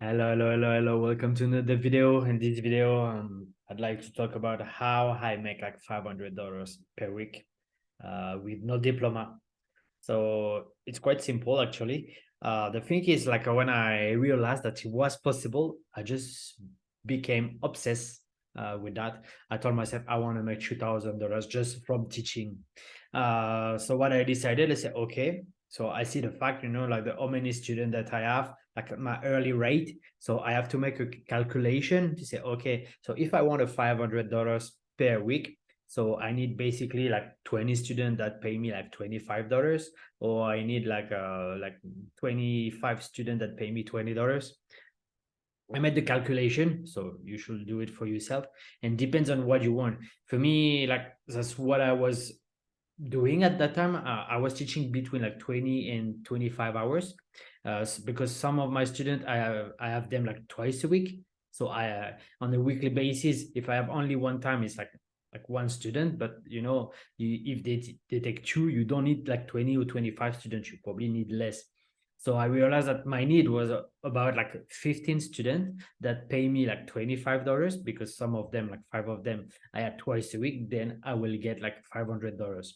Hello. Welcome to another video. In this video, I'd like to talk about how I make like $500 per week with no diploma. So it's quite simple, actually. The thing is, like when I realized that it was possible, I just became obsessed with that. I told myself I want to make $2,000 just from teaching. So what I decided, I said, okay. So I see the fact, like how many students that I have, like my early rate. So I have to make a calculation to say, okay, so if I want a $500 per week, so I need basically like 20 students that pay me like $25, or I need like 25 students that pay me $20. I made the calculation, so you should do it for yourself, and depends on what you want. For me, like that's what I was doing at that time. I was teaching between like 20 and 25 hours, because some of my students I have them like twice a week. So I on a weekly basis, if I have only one time, it's like one student. But if they take two, you don't need like 20 or 25 students. You probably need less. So I realized that my need was about like 15 students that pay me like $25, because some of them, like five of them, I had twice a week. Then I will get like $500.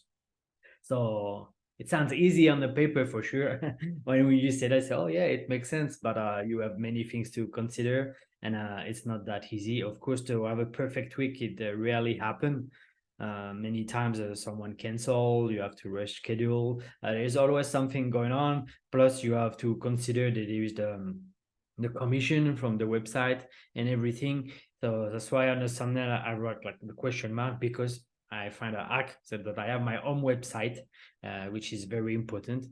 So it sounds easy on the paper for sure. When you say that, I say, oh yeah, it makes sense. But you have many things to consider, and it's not that easy. Of course, to have a perfect week, it rarely happen. Many times someone cancel, you have to reschedule. There's always something going on. Plus, you have to consider that there is the commission from the website and everything. So that's why on the thumbnail I wrote like the question mark, because I find a hack so that I have my own website, which is very important,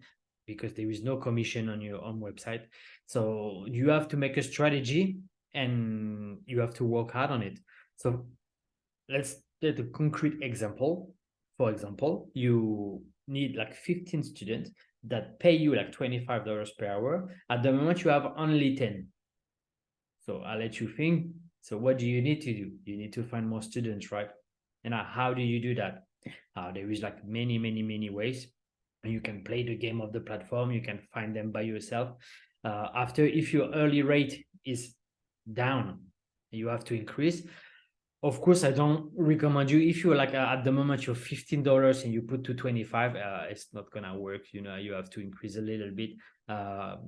because there is no commission on your own website. So you have to make a strategy and you have to work hard on it. So let's take a concrete example. For example, you need like 15 students that pay you like $25 per hour. At the moment, you have only 10. So I'll let you think. So what do you need to do? You need to find more students, right? And how do you do that? There is like many ways. You can play the game of the platform. You can find them by yourself. After, if your early rate is down, you have to increase. Of course, I don't recommend you, if you're like at the moment you're $15 and you put to 25, it's not gonna work. You have to increase a little bit.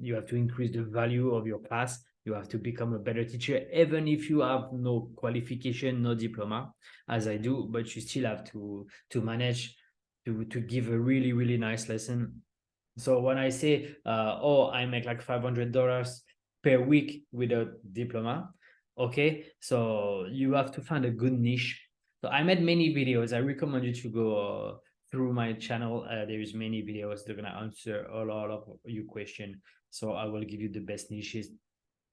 You have to increase the value of your class. You have to become a better teacher, even if you have no qualification, no diploma, as I do. But you still have to manage to give a really nice lesson. So when I say, oh, I make like $500 per week with a diploma, okay, so you have to find a good niche. So I made many videos. I recommend you to go through my channel. There is many videos. They're gonna answer a lot of your question. So I will give you the best niches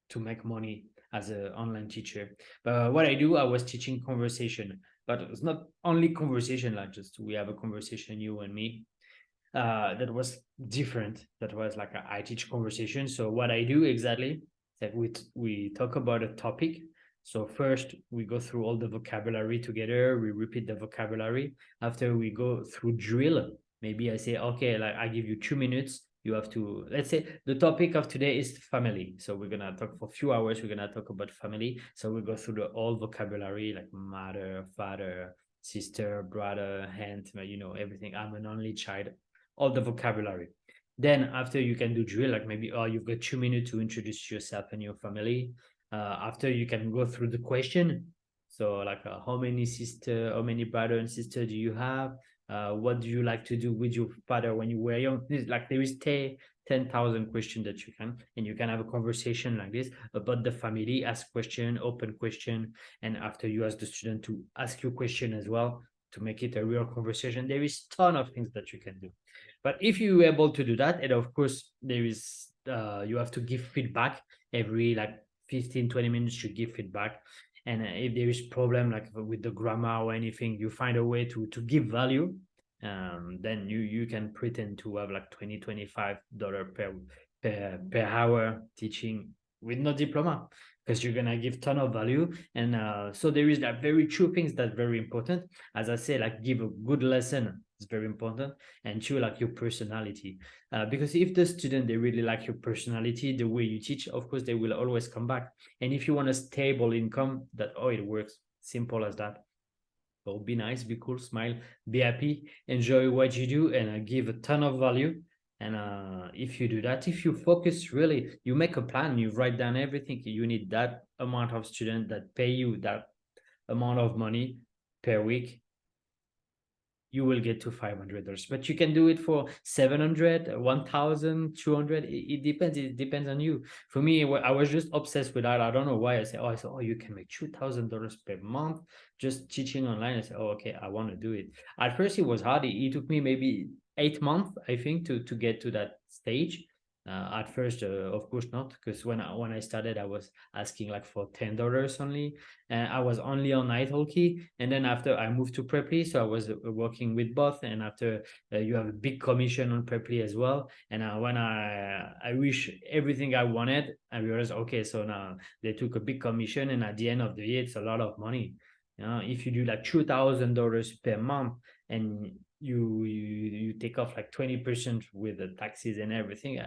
to make money as an online teacher. But what I do, I was teaching conversation, but it's not only conversation, like just we have a conversation, you and me. That was different. That was like I teach conversation. So what I do exactly is that we talk about a topic. So first we go through all the vocabulary together. We repeat the vocabulary. After we go through drill. Maybe I say, okay, like I give you 2 minutes. You have to, let's say the topic of today is family. So we're gonna talk for a few hours. We're gonna talk about family. So we go through the all vocabulary, like mother, father, sister, brother, aunt, everything. I'm an only child, all the vocabulary. Then after you can do drill, like maybe, oh, you've got 2 minutes to introduce yourself and your family. After you can go through the question. So like how many brother and sister do you have? What do you like to do with your father when you were young? Like there is 10,000 questions that you can, and you can have a conversation like this about the family, ask question, open question. And after you ask the student to ask you question as well, to make it a real conversation. There is ton of things that you can do. But if you're able to do that, and of course there is you have to give feedback every like 15-20 minutes. You give feedback, and if there is problem like with the grammar or anything, you find a way to give value. Then you can pretend to have like $25 per hour teaching with no diploma, because you're gonna give ton of value. And so there is that very true things that's very important. As I say, like give a good lesson It's very important. And two, like your personality. Because if the student, they really like your personality, the way you teach, of course, they will always come back. And if you want a stable income, that, oh, it works. Simple as that. So be nice, be cool, smile, be happy, enjoy what you do, and give a ton of value. And if you do that, if you focus really, you make a plan, you write down everything you need, that amount of students that pay you that amount of money per week, you will get to $500. But you can do it for 700, 1,000, 200. It depends. It depends on you. For me, I was just obsessed with that. I don't know why. I said, oh, you can make $2,000 per month just teaching online. I said, oh, okay, I want to do it. At first, it was hard. It took me maybe 8 months, I think, to get to that stage. At first, of course not, because when I started, I was asking like for $10 only, and I was only on italki. And then after I moved to Preply, so I was working with both. And after you have a big commission on Preply as well. And when I wish everything I wanted, I realized, okay, so now they took a big commission, and at the end of the year, it's a lot of money. If you do like $2,000 per month, and you take off like 20% with the taxes and everything,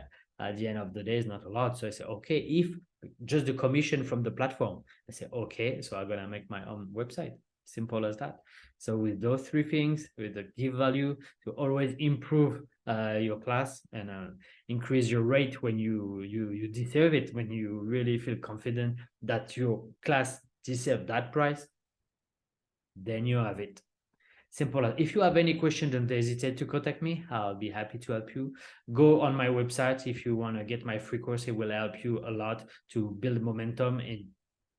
at the end of the day, it's not a lot. So I said, okay, if just the commission from the platform, I said, okay, so I'm gonna make my own website. Simple as that. So with those three things, with the give value, to always improve your class, and increase your rate when you deserve it, when you really feel confident that your class deserves that price, then you have it. Simple as. If you have any question, don't hesitate to contact me. I'll be happy to help you. Go on my website if you want to get my free course. It will help you a lot to build momentum and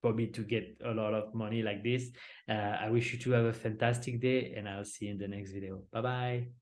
probably to get a lot of money like this. I wish you to have a fantastic day, and I'll see you in the next video. Bye bye.